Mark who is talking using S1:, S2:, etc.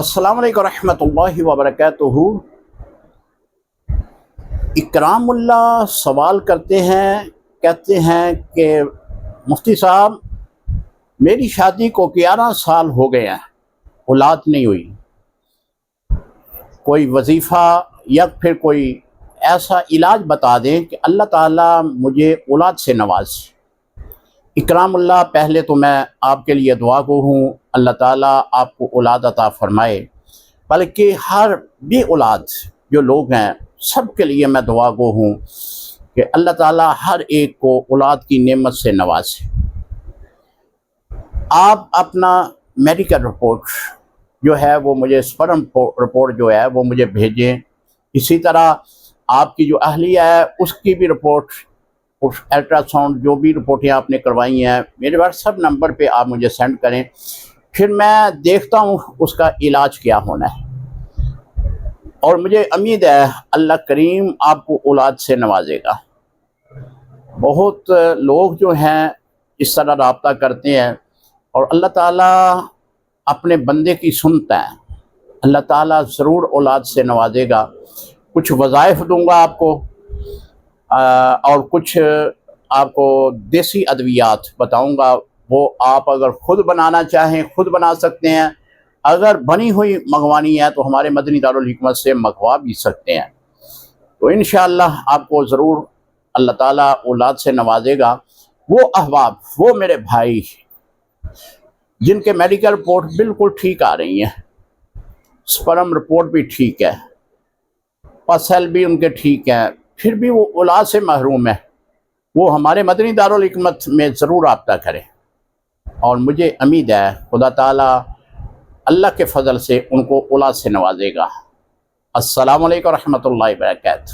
S1: السلام علیکم ورحمۃ اللہ وبرکاتہ۔ اکرام اللہ سوال کرتے ہیں، کہتے ہیں کہ مفتی صاحب میری شادی کو 11 سال ہو گئے ہیں، اولاد نہیں ہوئی، کوئی وظیفہ یا پھر کوئی ایسا علاج بتا دیں کہ اللہ تعالیٰ مجھے اولاد سے نوازے۔ اکرام اللہ، پہلے تو میں آپ کے لیے دعا گو ہوں، اللہ تعالیٰ آپ کو اولاد عطا فرمائے، بلکہ ہر بھی اولاد جو لوگ ہیں سب کے لیے میں دعا گو ہوں کہ اللہ تعالیٰ ہر ایک کو اولاد کی نعمت سے نوازے۔ آپ اپنا میڈیکل رپورٹ جو ہے وہ مجھے سپرم رپورٹ جو ہے وہ مجھے بھیجیں، اسی طرح آپ کی جو اہلیہ ہے اس کی بھی رپورٹ، الٹرا ساؤنڈ جو بھی رپورٹیں آپ نے کروائی ہیں میرے واٹس ایپ نمبر پہ آپ مجھے سینڈ کریں، پھر میں دیکھتا ہوں اس کا علاج کیا ہونا ہے۔ اور مجھے امید ہے اللہ کریم آپ کو اولاد سے نوازے گا۔ بہت لوگ جو ہیں اس طرح رابطہ کرتے ہیں اور اللہ تعالیٰ اپنے بندے کی سنتا ہے، اللہ تعالیٰ ضرور اولاد سے نوازے گا۔ کچھ وظائف دوں گا آپ کو اور کچھ آپ کو دیسی ادویات بتاؤں گا، وہ آپ اگر خود بنانا چاہیں خود بنا سکتے ہیں، اگر بنی ہوئی منگوانی ہے تو ہمارے مدنی دارالحکمت سے منگوا بھی سکتے ہیں۔ تو انشاءاللہ آپ کو ضرور اللہ تعالیٰ اولاد سے نوازے گا۔ وہ احباب، وہ میرے بھائی جن کے میڈیکل رپورٹ بالکل ٹھیک آ رہی ہیں، سپرم رپورٹ بھی ٹھیک ہے، پسل بھی ان کے ٹھیک ہیں، پھر بھی وہ اولاد سے محروم ہے، وہ ہمارے مدنی دارالحکمت میں ضرور رابطہ کریں، اور مجھے امید ہے خدا تعالیٰ اللہ کے فضل سے ان کو اولاد سے نوازے گا۔ السلام علیکم ورحمۃ اللہ وبرکاتہ۔